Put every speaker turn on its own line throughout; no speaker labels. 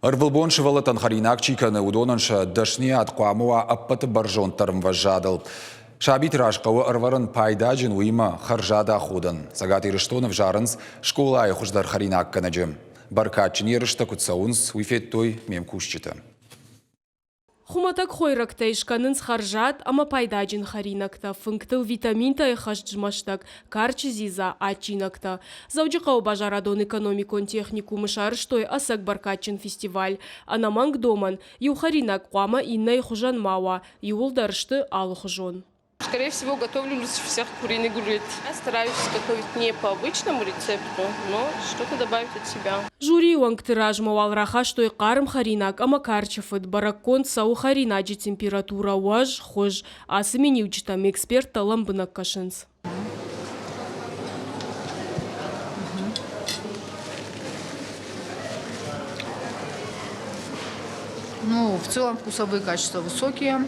Арвылбон шывалытан харинак чиканы удонанша дашния атқуамуа аппаты баржонтарым важадыл. Шабит рашқауы арварын пайдажын уйма харжада худан. Сагат Ирыштонов жарынс школа айхуждар харинак канаджым. Баркатчын ерышта кутсаунс уйфеттой мемкушчыты.
Хуматак хойракта ишканынс харжат, ама пайдаджин харинакта, функтыл витаминта и хашджмаштак, карчы зиза ачинакта. Зауджикау бажарадон экономикон техникумы шарыштой асак баркатчин фестиваль. Анаманг доман, ю харинак куама инна и хужан мауа, юл дарышты алу хужон.
Скорее всего, готовлю лучше всех куриный гулет. Я стараюсь готовить не по обычному рецепту, но что-то добавить от себя.
Жюри уангтыраж мауалраха, что и карм харинак, ама карчефыт, бараккон сау харинаджи температура уаж, хож, а самени учитам эксперт таламбынак кашинс.
Ну, в целом вкусовые качества высокие,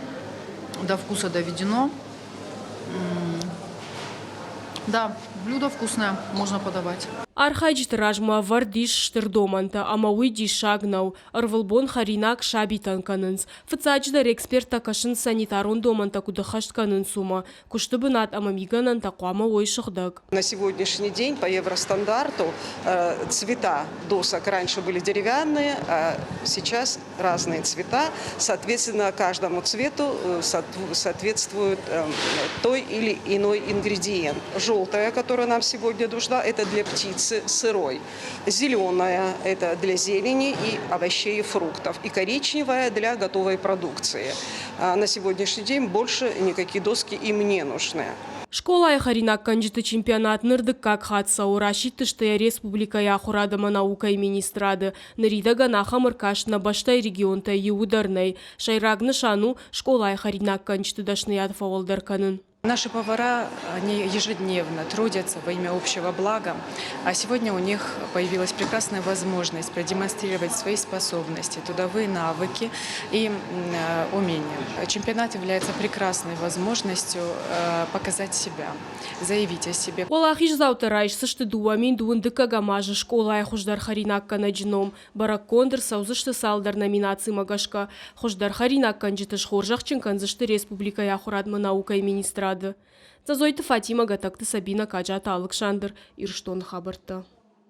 до вкуса доведено. Да, блюдо вкусное, можно подавать.
Архайджтыражма вардиш штырдоманта, ама уйди шагнау, арвылбон харинак шабитан канынс. Фыцадждар эксперта кашын санитарон доманта кудахашт канын сума. Куштыбынат ама миганан такуама ой шыхдак.
На сегодняшний день по евростандарту цвета досок раньше были деревянные, а сейчас разные цвета. Соответственно, каждому цвету соответствует той или иной ингредиент. Желтая, которая нам сегодня нужна, это для птицы сырой. Зеленая – это для зелени и овощей и фруктов. И коричневая – для готовой продукции. На сегодняшний день больше никакие доски им не нужны.
Школа харинак канджиты чемпионат нырдык как хатса урашиты, что я республика яхурадама наука и министрады. Нарида ганаха мыркаш на баштай регионта и ударной. Шайрагны шану школа харинак канджиты дашны ядфавалдар канын.
Наши повара, они ежедневно трудятся во имя общего блага, а сегодня у них появилась прекрасная возможность продемонстрировать свои способности, трудовые навыки и умения. Чемпионат является прекрасной возможностью показать себя, заявить о себе.
Олахиш заутарайш сышты дуамин дуындыка гамажы школа айхуждар харинак канаджином. Барак кондыр саузышты салдар номинации магашка. Хуждар харинак канджитыш хоржахчин канзышты республика яхурадма наука и министра. Зазойты Фатима Гатакты Сабина Каджата Александр Ирштон Хабарта.